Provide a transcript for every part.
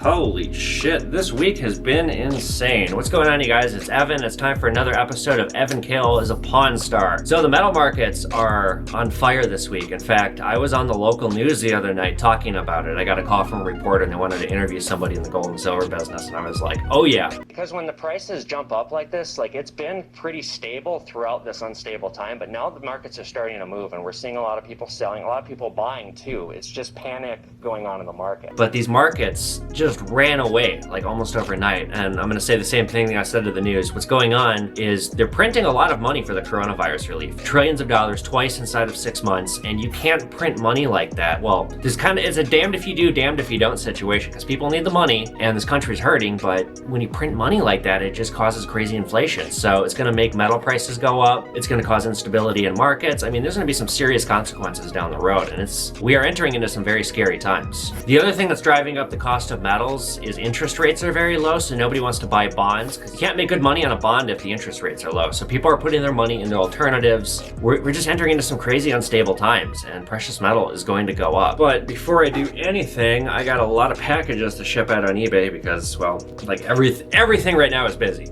Holy shit, this week has been insane. What's going on, you guys? It's Evan. It's time for another episode of Evan Kale is a Pawn Star. So the metal markets are on fire this week. In fact, I was on the local news the other night talking about it. I got a call from a reporter and they wanted to interview somebody in the gold and silver business, and I was like, oh yeah. Because when the prices jump up like this, it's been pretty stable throughout this unstable time, but now the markets are starting to move and we're seeing a lot of people selling, a lot of people buying too. It's just panic going on in the market. But these markets just ran away almost overnight, and I'm going to say the same thing that I said to the news. What's going on is they're printing a lot of money for the coronavirus relief, trillions of dollars twice inside of 6 months, and you can't print money like that. Well, it's a damned if you do, damned if you don't situation, because people need the money and this country's hurting, but when you print money like that, it just causes crazy inflation. So it's going to make metal prices go up. It's going to cause instability in markets. I mean, there's going to be some serious consequences down the road, and we are entering into some very scary times. The other thing that's driving up the cost of metals is interest rates are very low, so nobody wants to buy bonds because you can't make good money on a bond if the interest rates are low. So people are putting their money into alternatives. We're just entering into some crazy unstable times, and precious metal is going to go up. But before I do anything, I got a lot of packages to ship out on eBay because, well, everything right now is busy.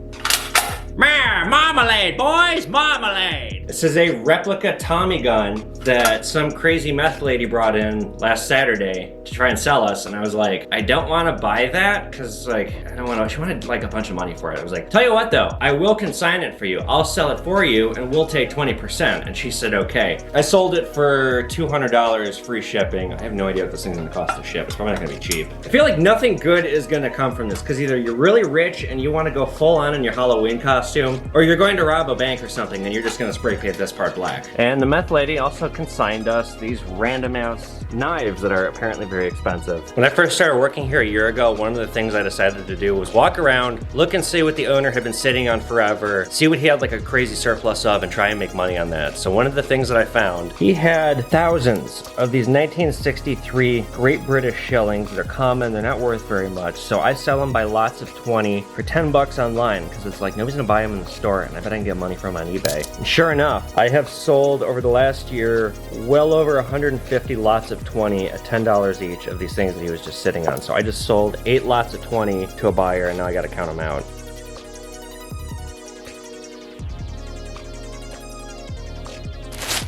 Marmalade, boys, marmalade! This is a replica Tommy gun that some crazy meth lady brought in last Saturday to try and sell us, and I was like, I don't want to buy that because I don't want to. She wanted a bunch of money for it. I was like, tell you what though, I will consign it for you. I'll sell it for you and we'll take 20%. And she said okay. I sold it for $200 free shipping. I have no idea what this thing's gonna cost to ship. It's probably not gonna be cheap. I feel like nothing good is gonna come from this because either you're really rich and you want to go full on in your Halloween costume, or you're going to rob a bank or something and you're just gonna spray paint this part black. And the meth lady also consigned us these random ass knives that are apparently very expensive. When I first started working here a year ago, one of the things I decided to do was walk around, look and see what the owner had been sitting on forever, see what he had a crazy surplus of, and try and make money on that. So one of the things that I found, he had thousands of these 1963 Great British shillings that are common, they're not worth very much. So I sell them by lots of 20 for 10 bucks online because it's nobody's gonna buy them in the store, and I bet I can get money from them on eBay. And sure enough, I have sold over the last year well over 150 lots of 20 at $10 each of these things that he was just sitting on. So I just sold 8 lots of 20 to a buyer, and now I gotta count them out.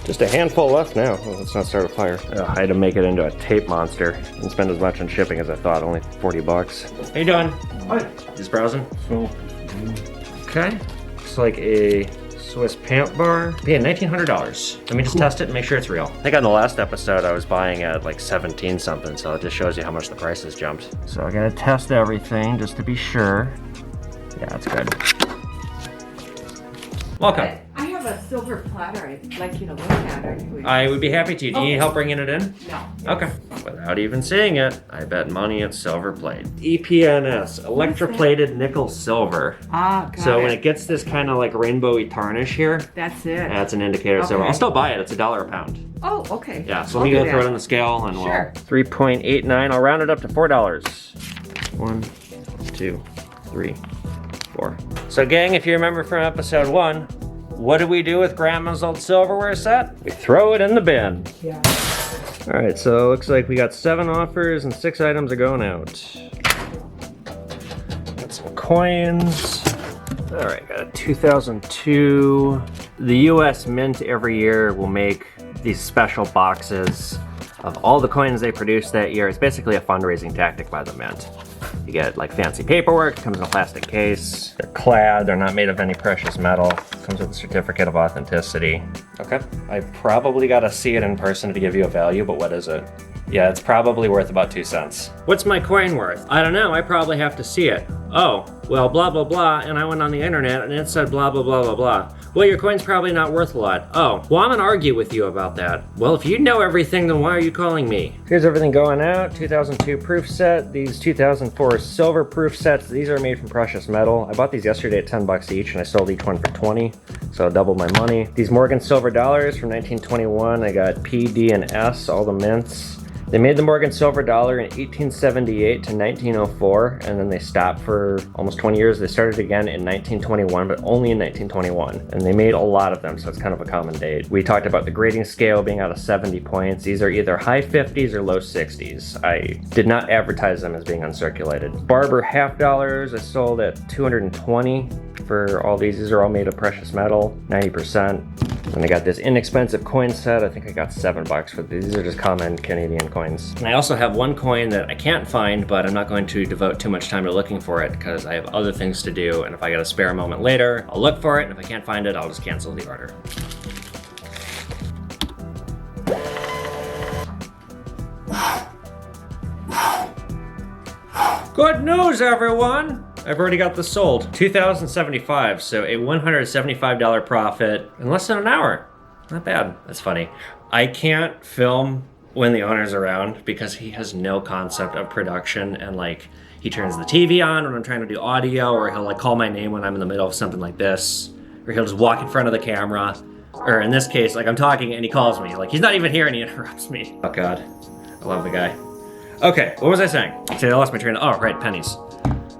Just a handful left now. Well, let's not start a fire. I had to make it into a tape monster. Didn't spend as much on shipping as I thought, only 40 bucks. How you doing? What? Just browsing? Okay. Looks like a Swiss pant bar. Yeah, $1,900. Let me just test it and make sure it's real. I think on the last episode I was buying at 17 something, so it just shows you how much the price has jumped. So I gotta test everything just to be sure. Yeah, it's good. Welcome. I have a silver platter I'd like you to look at. I would be happy to. Do you need help bringing it in? No. Okay. Without even seeing it, I bet money it's silver plate. EPNS, electroplated nickel silver. Ah, got So it. when it gets this kind of rainbowy tarnish here, That's it. that's an indicator of silver. Okay. I'll still buy it. It's $1 a pound. Oh, okay. Yeah, so let me go throw it on the scale and Sure. we'll... 3.89. I'll round it up to $4. 1, 2, 3, 4. So gang, if you remember from episode 1, what do we do with Grandma's old silverware set? We throw it in the bin. Yeah. All right, so it looks like we got 7 offers and 6 items are going out. Got some coins. All right, got a 2002. The US Mint every year will make these special boxes of all the coins they produce that year. It's basically a fundraising tactic by the Mint. You get fancy paperwork, it comes in a plastic case. They're clad, they're not made of any precious metal. Comes with a certificate of authenticity. Okay, I probably gotta see it in person to give you a value, but what is it? Yeah, it's probably worth about 2 cents. What's my coin worth? I don't know, I probably have to see it. Oh, well, blah, blah, blah, and I went on the internet and it said blah, blah, blah, blah, blah. Well, your coin's probably not worth a lot. Oh, well, I'm gonna argue with you about that. Well, if you know everything, then why are you calling me? Here's everything going out. 2002 proof set. These 2004 silver proof sets. These are made from precious metal. I bought these yesterday at 10 bucks each, and I sold each one for 20, so doubled my money. These Morgan silver dollars from 1921. I got P, D, and S, all the mints. They made the Morgan silver dollar in 1878 to 1904, and then they stopped for almost 20 years. They started again in 1921, but only in 1921. And they made a lot of them, so it's kind of a common date. We talked about the grading scale being out of 70 points. These are either high 50s or low 60s. I did not advertise them as being uncirculated. Barber half dollars, I sold at 220 for all these. These are all made of precious metal, 90%. And I got this inexpensive coin set. I think I got $7 for these. These are just common Canadian coins. And I also have one coin that I can't find, but I'm not going to devote too much time to looking for it because I have other things to do. And if I got a spare moment later, I'll look for it. And if I can't find it, I'll just cancel the order. Good news, everyone! I've already got this sold. $2,075, so a $175 profit in less than an hour. Not bad. That's funny. I can't film when the owner's around because he has no concept of production, and like he turns the TV on when I'm trying to do audio, or he'll like call my name when I'm in the middle of something like this, or he'll just walk in front of the camera, or in this case, like I'm talking and he calls me. Like he's not even here and he interrupts me. Oh God, I love the guy. Okay, what was I saying? See, I lost my train of, oh right, pennies.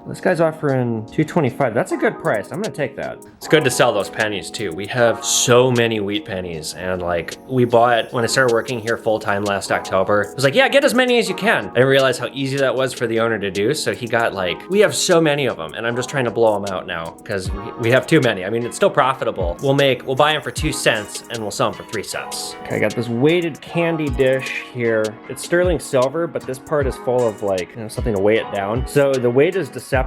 This guy's offering $2.25. That's a good price. I'm gonna take that. It's good to sell those pennies too. We have so many wheat pennies, and like we bought when I started working here full time last October. I was like, yeah, get as many as you can. I didn't realize how easy that was for the owner to do. So he got like, we have so many of them, and I'm just trying to blow them out now because we have too many. I mean, it's still profitable. We'll buy them for 2 cents and we'll sell them for 3 cents. Okay, I got this weighted candy dish here. It's sterling silver, but this part is full of like, something to weigh it down. So the weight is deceptive,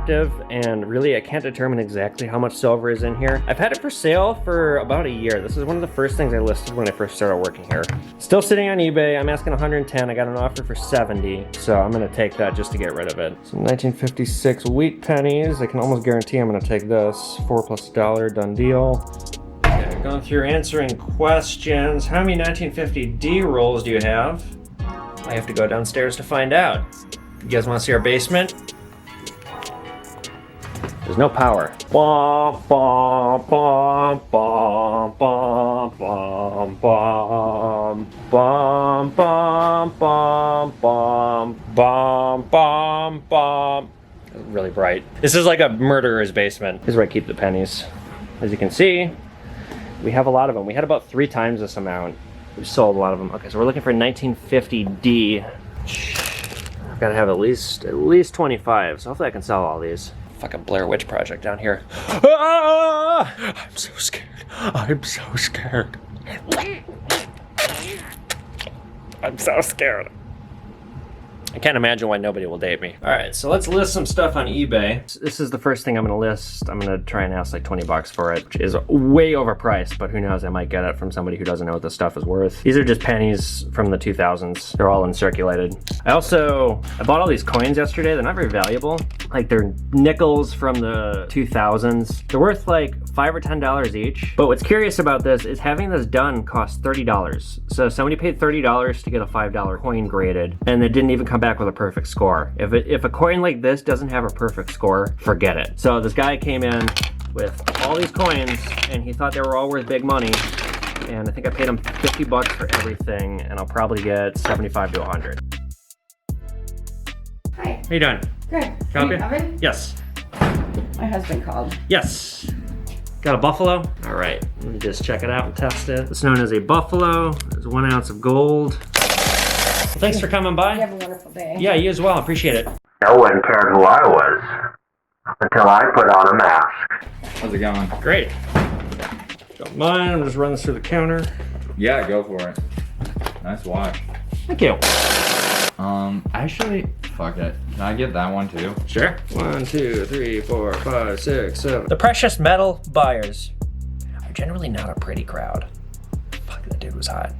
and really I can't determine exactly how much silver is in here. I've had it for sale for about a year. This is one of the first things I listed when I first started working here. Still sitting on eBay. I'm asking 110. I got an offer for 70, so I'm gonna take that just to get rid of it. Some 1956 wheat pennies. I can almost guarantee I'm gonna take this. 4 plus $1, done deal. Okay, going through answering questions. How many 1950D rolls do you have? I have to go downstairs to find out. You guys wanna see our basement? There's no power. Bum, bum, bum, bum, bum, bum, bum, bum, bum, bum, bum, bum, bum, bum. Really bright. This is like a murderer's basement. This is where I keep the pennies. As you can see, we have a lot of them. We had about 3 times this amount. We sold a lot of them. Okay, so we're looking for 1950D. I've got to have at least 25, so hopefully I can sell all these. Fucking Blair Witch Project down here. Ah! I'm so scared. I'm so scared. I'm so scared. I can't imagine why nobody will date me. All right, so let's list some stuff on eBay. This is the first thing I'm gonna list. I'm gonna try and ask like 20 bucks for it, which is way overpriced, but who knows, I might get it from somebody who doesn't know what this stuff is worth. These are just pennies from the 2000s. They're all uncirculated. I bought all these coins yesterday. They're not very valuable. Like they're nickels from the 2000s. They're worth like $5 or $10 each. But what's curious about this is having this done costs $30. So somebody paid $30 to get a $5 coin graded, and it didn't even come back with a perfect score. If a coin like this doesn't have a perfect score, forget it. So this guy came in with all these coins, and he thought they were all worth big money. And I think I paid him 50 bucks for everything, and I'll probably get 75 to 100. Hi. How you doing? Good. Copy? Oven? Yes. My husband called. Yes. Got a buffalo? All right, let me just check it out and test it. It's known as a buffalo. There's 1 ounce of gold. Thanks for coming by. You have a wonderful day. Yeah, you as well. Appreciate it. No one cared who I was until I put on a mask. How's it going? Great. Don't mind, I'm just running this through the counter. Yeah, go for it. Nice watch. Thank you. Actually, fuck it. Can I get that one too? Sure. 1, 2, 3, 4, 5, 6, 7. The precious metal buyers are generally not a pretty crowd. Fuck, that dude was hot.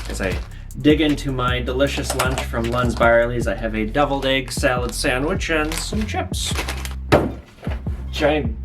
As I dig into my delicious lunch from Lunds Byerly's, I have a deviled egg salad sandwich and some chips. Giant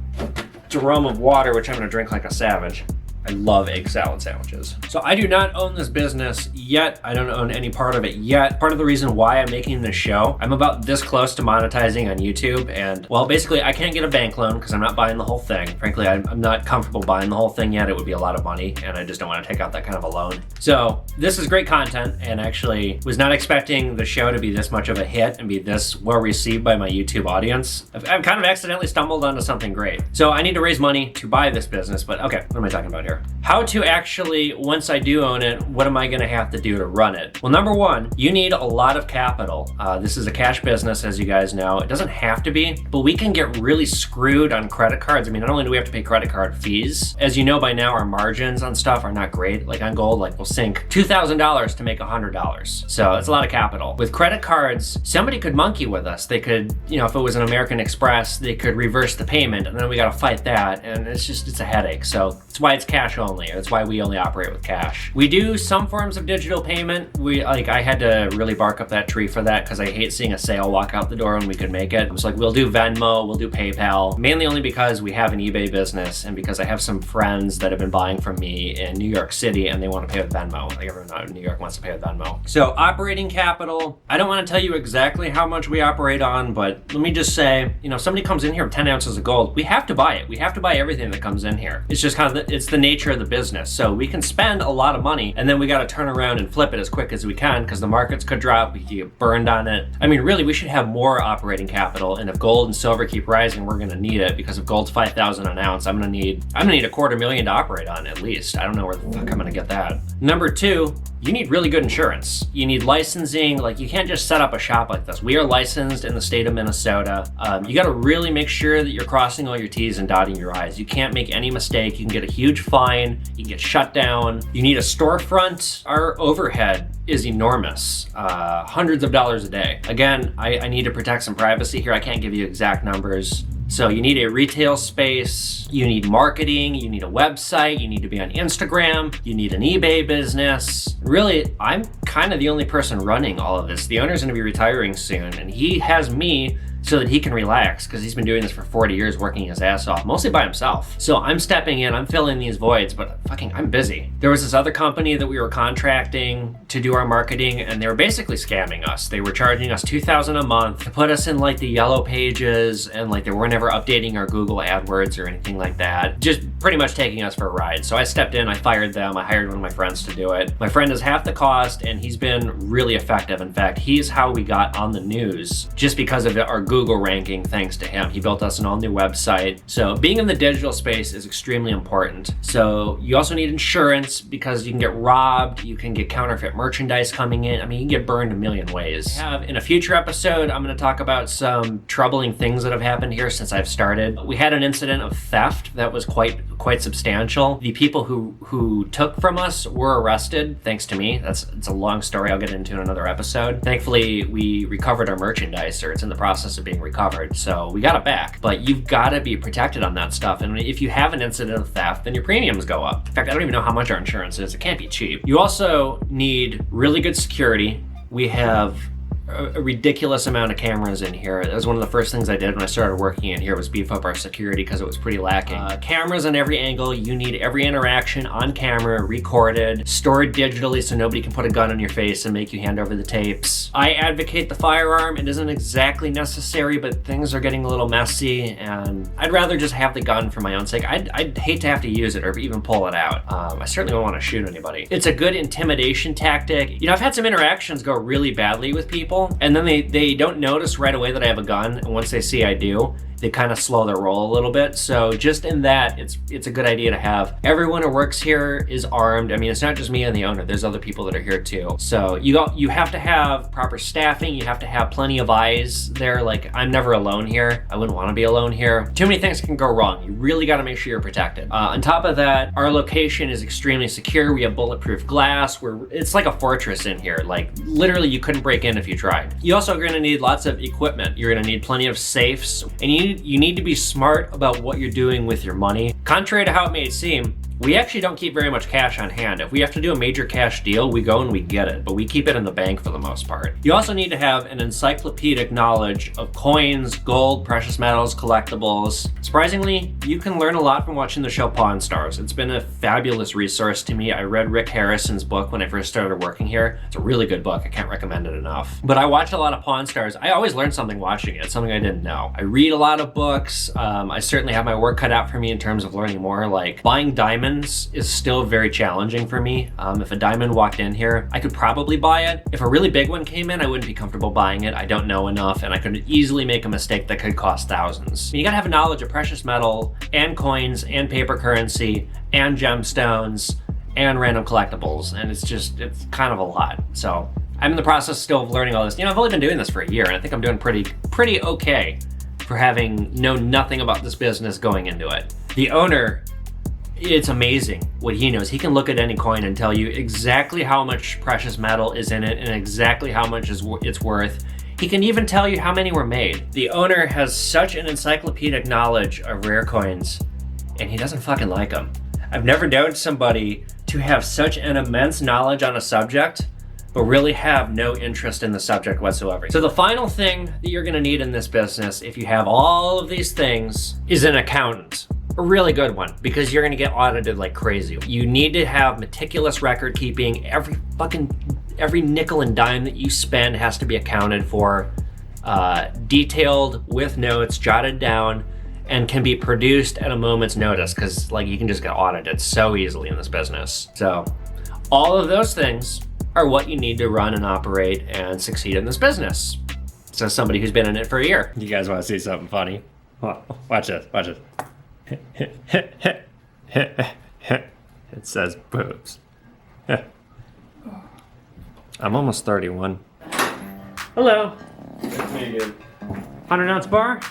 drum of water, which I'm gonna drink like a savage. I love egg salad sandwiches. So I do not own this business yet. I don't own any part of it yet. Part of the reason why I'm making this show, I'm about this close to monetizing on YouTube, and well, basically I can't get a bank loan because I'm not buying the whole thing. Frankly, I'm not comfortable buying the whole thing yet. It would be a lot of money, and I just don't want to take out that kind of a loan. So this is great content, and actually was not expecting the show to be this much of a hit and be this well received by my YouTube audience. I've kind of accidentally stumbled onto something great. So I need to raise money to buy this business, but okay, what am I talking about here? How to actually, once I do own it, what am I gonna have to do to run it? Well, number one, you need a lot of capital. This is a cash business, as you guys know. It doesn't have to be, but we can get really screwed on credit cards. I mean, not only do we have to pay credit card fees, as you know by now, our margins on stuff are not great. Like on gold, like we'll sink $2,000 to make $100. So it's a lot of capital. With credit cards, somebody could monkey with us. They could, you know, if it was an American Express, they could reverse the payment, and then we gotta fight that, and it's a headache. So that's why it's cash only. That's why we only operate with cash. We do some forms of digital payment. I had to really bark up that tree for that because I hate seeing a sale walk out the door when we could make it. It's like we'll do Venmo, we'll do PayPal, mainly only because we have an eBay business and because I have some friends that have been buying from me in New York City and they want to pay with Venmo. Like everyone out in New York wants to pay with Venmo. So operating capital, I don't want to tell you exactly how much we operate on, but let me just say, you know, if somebody comes in here with 10 ounces of gold, we have to buy it. We have to buy everything that comes in here. It's just kind of it's the nature of the business. So we can spend a lot of money and then we got to turn around and flip it as quick as we can because the markets could drop, we could get burned on it. I mean, really, we should have more operating capital, and if gold and silver keep rising, we're gonna need it because if gold's 5,000 an ounce, I'm gonna need $250,000 to operate on at least. I don't know where the fuck I'm gonna get that. Number two, you need really good insurance. You need licensing. Like, you can't just set up a shop like this. We are licensed in the state of Minnesota. You gotta really make sure that you're crossing all your T's and dotting your I's. You can't make any mistake. You can get a huge fine. You can get shut down. You need a storefront. Our overhead is enormous. Hundreds of dollars a day. Again, I need to protect some privacy here. I can't give you exact numbers. So you need a retail space, you need marketing, you need a website, you need to be on Instagram, you need an eBay business. Really, I'm kind of the only person running all of this. The owner's gonna be retiring soon, and he has me so that he can relax because he's been doing this for 40 years, working his ass off, mostly by himself. So I'm stepping in, I'm filling these voids, but I'm busy. There was this other company that we were contracting to do our marketing, and they were basically scamming us. They were charging us $2,000 a month to put us in like the yellow pages, and like they were never updating our Google AdWords or anything like that. Just pretty much taking us for a ride. So I stepped in, I fired them, I hired one of my friends to do it. My friend is half the cost, and he's been really effective. In fact, he's how we got on the news just because of our Google ranking, thanks to him. He built us an all new website. So being in the digital space is extremely important. So you also need insurance because you can get robbed, you can get counterfeit merchandise coming in. I mean, you can get burned a million ways. In a future episode, I'm gonna talk about some troubling things that have happened here since I've started. We had an incident of theft that was quite substantial. The people who took from us were arrested, thanks to me. It's a long story I'll get into in another episode. Thankfully, we recovered our merchandise, or it's in the process of being recovered, so we got it back. But you've got to be protected on that stuff, and if you have an incident of theft, then your premiums go up. In fact, I don't even know how much our insurance is. It can't be cheap. You also need really good security. We have a ridiculous amount of cameras in here. That was one of the first things I did when I started working in here, was beef up our security because it was pretty lacking. Cameras on every angle. You need every interaction on camera recorded, stored digitally so nobody can put a gun on your face and make you hand over the tapes. I advocate the firearm. It isn't exactly necessary, but things are getting a little messy, and I'd rather just have the gun for my own sake. I'd hate to have to use it or even pull it out. I certainly don't want to shoot anybody. It's a good intimidation tactic. You know, I've had some interactions go really badly with people, and then they don't notice right away that I have a gun, and once they see I do, they kind of slow their roll a little bit. So just in that, it's a good idea to have. Everyone who works here is armed. I mean, it's not just me and the owner. There's other people that are here too. So you have to have proper staffing. You have to have plenty of eyes there. Like, I'm never alone here. I wouldn't want to be alone here. Too many things can go wrong. You really got to make sure you're protected. On top of that, our location is extremely secure. We have bulletproof glass. It's like a fortress in here. Like, literally, you couldn't break in if you tried. You also are going to need lots of equipment. You're going to need plenty of safes, and you need to be smart about what you're doing with your money. Contrary to how it may seem, We actually don't keep very much cash on hand. If we have to do a major cash deal, we go and we get it, but we keep it in the bank for the most part. You also need to have an encyclopedic knowledge of coins, gold, precious metals, collectibles. Surprisingly, you can learn a lot from watching the show Pawn Stars. It's been a fabulous resource to me. I read Rick Harrison's book when I first started working here. It's a really good book. I can't recommend it enough. But I watch a lot of Pawn Stars. I always learn something watching it, something I didn't know. I read a lot of books. I certainly have my work cut out for me in terms of learning more. Like buying diamonds is still very challenging for me. If a diamond walked in here, I could probably buy it. If a really big one came in, I wouldn't be comfortable buying it. I don't know enough, and I could easily make a mistake that could cost thousands. You gotta have a knowledge of precious metal and coins and paper currency and gemstones and random collectibles, and it's kind of a lot. So I'm in the process still of learning all this. I've only been doing this for a year, and I think I'm doing pretty okay for having known nothing about this business going into it. The owner, it's amazing what he knows. He can look at any coin and tell you exactly how much precious metal is in it and exactly how much it's worth. He can even tell you how many were made. The owner has such an encyclopedic knowledge of rare coins, and he doesn't fucking like them. I've never known somebody to have such an immense knowledge on a subject, but really have no interest in the subject whatsoever. So the final thing that you're gonna need in this business, if you have all of these things, is an accountant. A really good one, because you're gonna get audited like crazy. You need to have meticulous record keeping. Every nickel and dime that you spend has to be accounted for, detailed with notes, jotted down, and can be produced at a moment's notice, because you can just get audited so easily in this business. So all of those things are what you need to run and operate and succeed in this business. So somebody who's been in it for a year. You guys wanna see something funny? Watch this, watch this. It says boobs. I'm almost 31. Hello. 100-ounce bar?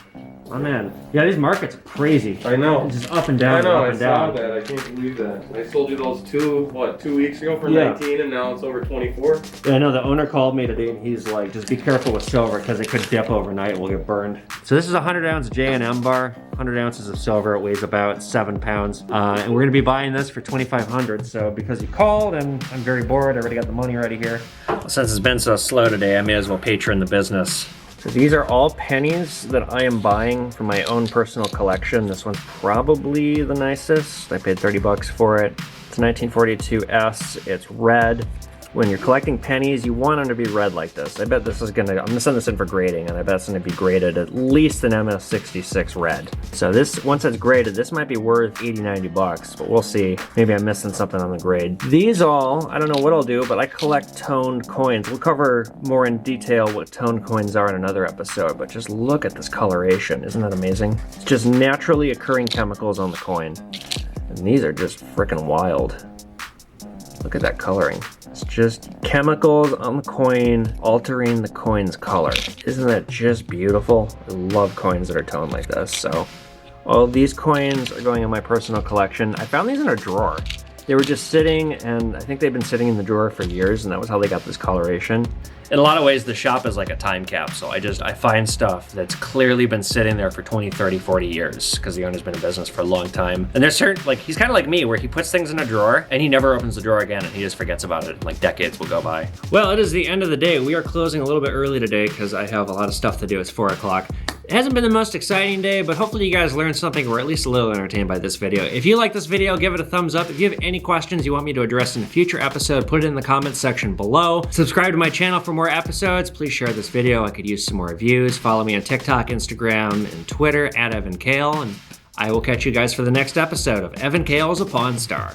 Oh man. Yeah, these markets are crazy. I know. It's just up and down. I know, up I and saw down. that. I can't believe that. I sold you those 2 weeks ago for Yeah. 19 and now it's over 24. Yeah, I know the owner called me today and he's like, just be careful with silver because it could dip overnight, we'll get burned. So this is a 100-ounce J&M bar, 100 ounces of silver. It weighs about 7 pounds. And we're gonna be buying this for $2,500. So because you called and I'm very bored, I already got the money ready here. Since it's been so slow today, I may as well patron the business. So these are all pennies that I am buying for my own personal collection. This one's probably the nicest. I paid 30 bucks for it. It's a 1942S, it's red. When you're collecting pennies, you want them to be red like this. I bet this is I'm gonna send this in for grading, and I bet it's gonna be graded at least an MS66 red. So this, once it's graded, this might be worth 80, 90 bucks, but we'll see. Maybe I'm missing something on the grade. These all, I don't know what I'll do, but I collect toned coins. We'll cover more in detail what toned coins are in another episode, but just look at this coloration. Isn't that amazing? It's just naturally occurring chemicals on the coin. And these are just freaking wild. Look at that coloring. It's just chemicals on the coin altering the coin's color. Isn't that just beautiful? I love coins that are toned like this. So all these coins are going in my personal collection. I found these in a drawer. They were just sitting, and I think they've been sitting in the drawer for years, and that was how they got this coloration. In a lot of ways, the shop is like a time capsule. I find stuff that's clearly been sitting there for 20, 30, 40 years because the owner's been in business for a long time. And there's certain, he's kind of like me, where he puts things in a drawer and he never opens the drawer again and he just forgets about it. Decades will go by. Well, it is the end of the day. We are closing a little bit early today because I have a lot of stuff to do. It's 4 o'clock. It hasn't been the most exciting day, but hopefully you guys learned something or at least a little entertained by this video. If you like this video, give it a thumbs up. If you have any questions you want me to address in a future episode, put it in the comments section below. Subscribe to my channel for more episodes. Please share this video. I could use some more views. Follow me on TikTok, Instagram, and Twitter @EvanKale, and I will catch you guys for the next episode of Evan Kale is a Pawn Star.